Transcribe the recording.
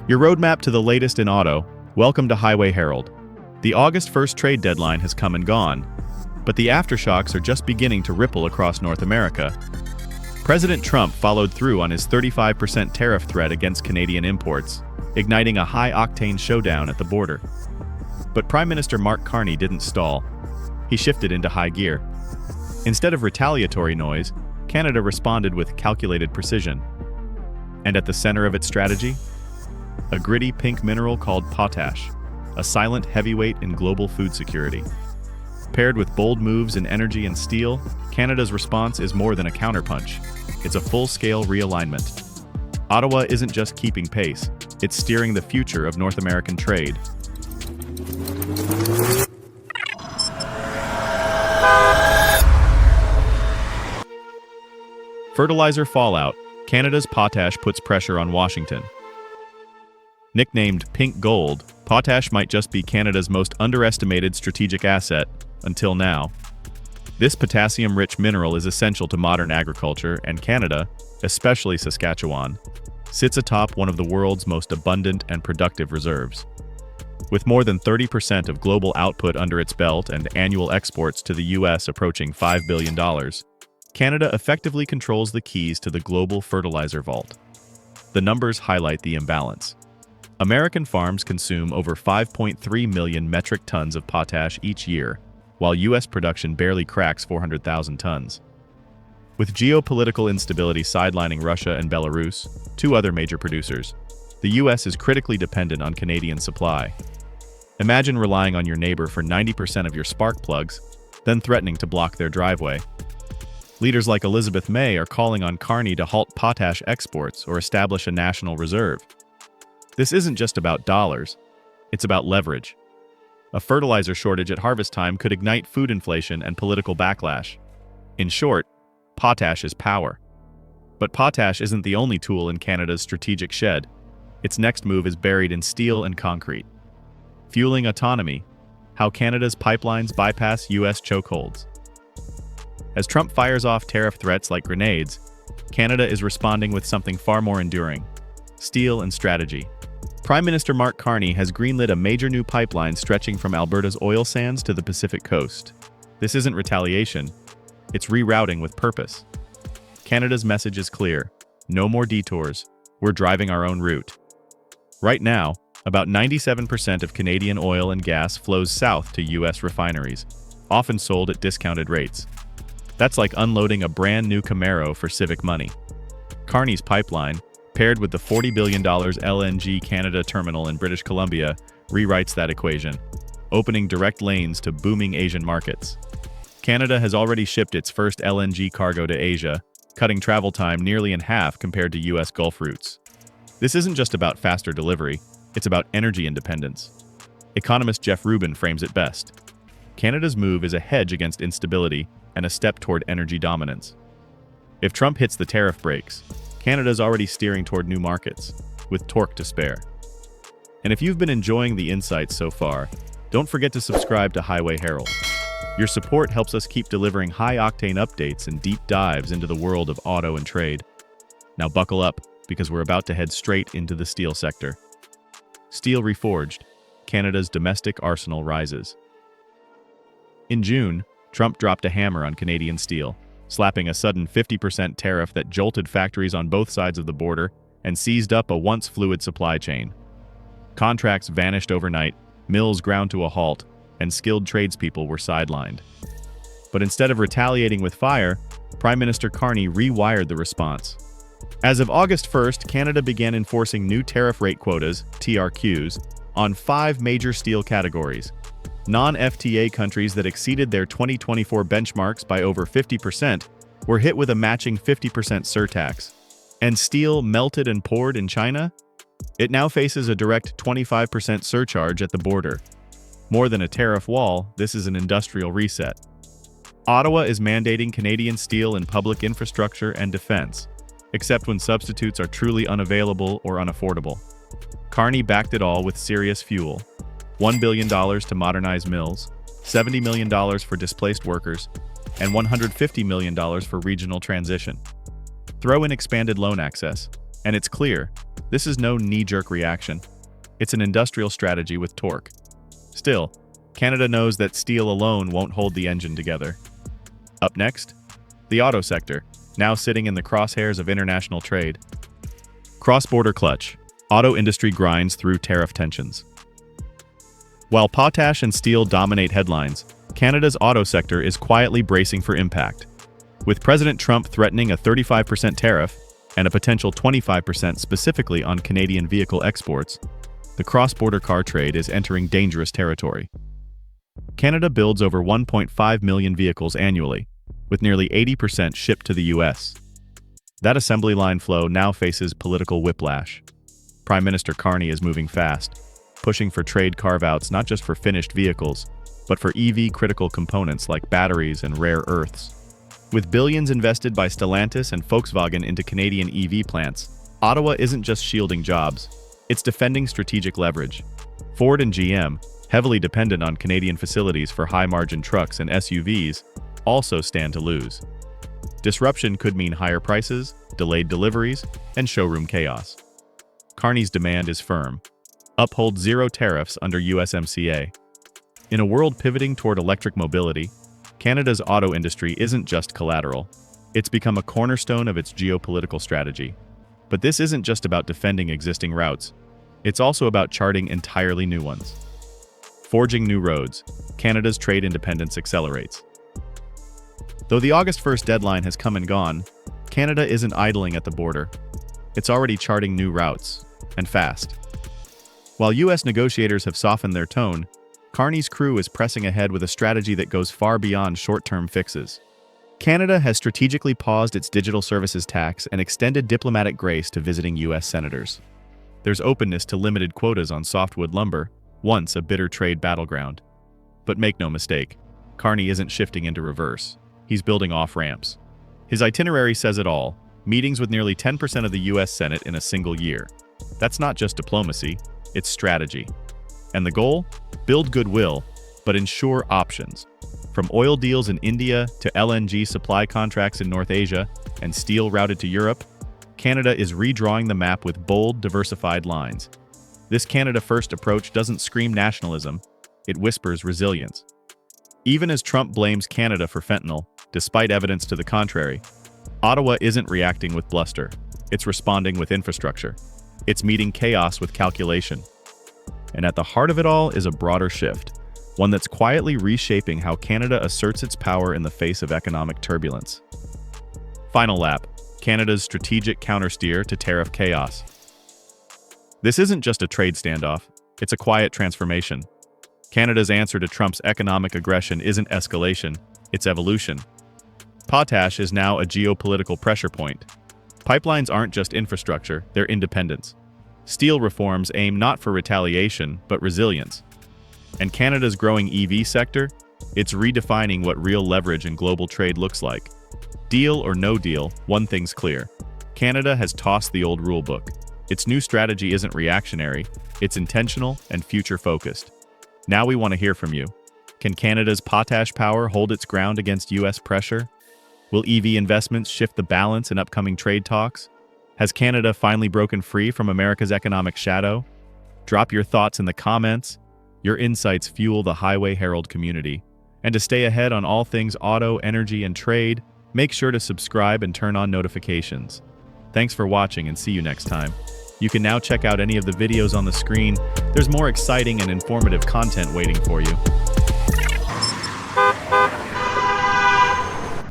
Your roadmap to the latest in auto. Welcome to Highway Herald. The August 1st trade deadline has come and gone, but the aftershocks are just beginning to ripple across North America. President Trump followed through on his 35% tariff threat against Canadian imports, igniting a high-octane showdown at the border. But Prime Minister Mark Carney didn't stall. He shifted into high gear. Instead of retaliatory noise, Canada responded with calculated precision. And at the center of its strategy? A gritty pink mineral called potash, a silent heavyweight in global food security. Paired with bold moves in energy and steel, Canada's response is more than a counterpunch. It's a full-scale realignment. Ottawa isn't just keeping pace, it's steering the future of North American trade. Fertilizer fallout. Canada's potash puts pressure on Washington. Nicknamed Pink Gold, potash might just be Canada's most underestimated strategic asset, until now. This potassium-rich mineral is essential to modern agriculture, and Canada, especially Saskatchewan, sits atop one of the world's most abundant and productive reserves. With more than 30% of global output under its belt and annual exports to the U.S. approaching $5 billion, Canada effectively controls the keys to the global fertilizer vault. The numbers highlight the imbalance. American farms consume over 5.3 million metric tons of potash each year, while U.S. production barely cracks 400,000 tons. With geopolitical instability sidelining Russia and Belarus, two other major producers, the U.S. is critically dependent on Canadian supply. Imagine relying on your neighbor for 90% of your spark plugs, then threatening to block their driveway. Leaders like Elizabeth May are calling on Carney to halt potash exports or establish a national reserve. This isn't just about dollars, it's about leverage. A fertilizer shortage at harvest time could ignite food inflation and political backlash. In short, potash is power. But potash isn't the only tool in Canada's strategic shed. Its next move is buried in steel and concrete. Fueling autonomy, how Canada's pipelines bypass U.S. chokeholds. As Trump fires off tariff threats like grenades, Canada is responding with something far more enduring: steel and strategy. Prime Minister Mark Carney has greenlit a major new pipeline stretching from Alberta's oil sands to the Pacific coast. This isn't retaliation, it's rerouting with purpose. Canada's message is clear: no more detours, we're driving our own route. Right now, about 97% of Canadian oil and gas flows south to U.S. refineries, often sold at discounted rates. That's like unloading a brand new Camaro for civic money. Carney's pipeline, paired with the $40 billion LNG Canada terminal in British Columbia, rewrites that equation, opening direct lanes to booming Asian markets. Canada has already shipped its first LNG cargo to Asia, cutting travel time nearly in half compared to U.S. Gulf routes. This isn't just about faster delivery, it's about energy independence. Economist Jeff Rubin frames it best. Canada's move is a hedge against instability and a step toward energy dominance. If Trump hits the tariff brakes, Canada's already steering toward new markets, with torque to spare. And if you've been enjoying the insights so far, don't forget to subscribe to Highway Herald. Your support helps us keep delivering high-octane updates and deep dives into the world of auto and trade. Now buckle up, because we're about to head straight into the steel sector. Steel Reforged, Canada's domestic arsenal rises. In June, Trump dropped a hammer on Canadian steel, slapping a sudden 50% tariff that jolted factories on both sides of the border and seized up a once fluid supply chain. Contracts vanished overnight, mills ground to a halt, and skilled tradespeople were sidelined. But instead of retaliating with fire, Prime Minister Carney rewired the response. As of August 1st, Canada began enforcing new tariff rate quotas, TRQs, on 5 major steel categories. Non-FTA countries that exceeded their 2024 benchmarks by over 50% were hit with a matching 50% surtax. And steel melted and poured in China? It now faces a direct 25% surcharge at the border. More than a tariff wall, this is an industrial reset. Ottawa is mandating Canadian steel in public infrastructure and defense, except when substitutes are truly unavailable or unaffordable. Carney backed it all with serious fuel: $1 billion to modernize mills, $70 million for displaced workers, and $150 million for regional transition. Throw in expanded loan access, And it's clear, this is no knee-jerk reaction. It's an industrial strategy with torque. Still, Canada knows that steel alone won't hold the engine together. Up next, the auto sector, now sitting in the crosshairs of international trade. Cross-border clutch. Auto industry grinds through tariff tensions. While potash and steel dominate headlines, Canada's auto sector is quietly bracing for impact. With President Trump threatening a 35% tariff and a potential 25% specifically on Canadian vehicle exports, the cross-border car trade is entering dangerous territory. Canada builds over 1.5 million vehicles annually, with nearly 80% shipped to the US. That assembly line flow now faces political whiplash. Prime Minister Carney is moving fast, pushing for trade carve-outs not just for finished vehicles, but for EV-critical components like batteries and rare earths. With billions invested by Stellantis and Volkswagen into Canadian EV plants, Ottawa isn't just shielding jobs, it's defending strategic leverage. Ford and GM, heavily dependent on Canadian facilities for high-margin trucks and SUVs, also stand to lose. Disruption could mean higher prices, delayed deliveries, and showroom chaos. Carney's demand is firm. Uphold zero tariffs under USMCA. In a world pivoting toward electric mobility, Canada's auto industry isn't just collateral. It's become a cornerstone of its geopolitical strategy. But this isn't just about defending existing routes. It's also about charting entirely new ones. Forging new roads, Canada's trade independence accelerates. Though the August 1st deadline has come and gone, Canada isn't idling at the border. It's already charting new routes, and fast. While US negotiators have softened their tone, Carney's crew is pressing ahead with a strategy that goes far beyond short-term fixes. Canada has strategically paused its digital services tax and extended diplomatic grace to visiting US senators. There's openness to limited quotas on softwood lumber, once a bitter trade battleground. But make no mistake, Carney isn't shifting into reverse. He's building off-ramps. His itinerary says it all, meetings with nearly 10% of the US Senate in a single year. That's not just diplomacy, it's strategy. And the goal? Build goodwill, but ensure options. From oil deals in India to LNG supply contracts in North Asia and steel routed to Europe, Canada is redrawing the map with bold, diversified lines. This Canada-first approach doesn't scream nationalism, it whispers resilience. Even as Trump blames Canada for fentanyl, despite evidence to the contrary, Ottawa isn't reacting with bluster. It's responding with infrastructure. It's meeting chaos with calculation. And at the heart of it all is a broader shift, one that's quietly reshaping how Canada asserts its power in the face of economic turbulence. Final lap, Canada's strategic countersteer to tariff chaos. This isn't just a trade standoff, it's a quiet transformation. Canada's answer to Trump's economic aggression isn't escalation, it's evolution. Potash is now a geopolitical pressure point. Pipelines aren't just infrastructure, they're independence. Steel reforms aim not for retaliation, but resilience. And Canada's growing EV sector? It's redefining what real leverage in global trade looks like. Deal or no deal, one thing's clear. Canada has tossed the old rulebook. Its new strategy isn't reactionary, it's intentional and future-focused. Now we want to hear from you. Can Canada's potash power hold its ground against US pressure? Will EV investments shift the balance in upcoming trade talks? Has Canada finally broken free from America's economic shadow? Drop your thoughts in the comments. Your insights fuel the Highway Herald community. And to stay ahead on all things auto, energy, and trade, make sure to subscribe and turn on notifications. Thanks for watching and see you next time. You can now check out any of the videos on the screen. There's more exciting and informative content waiting for you.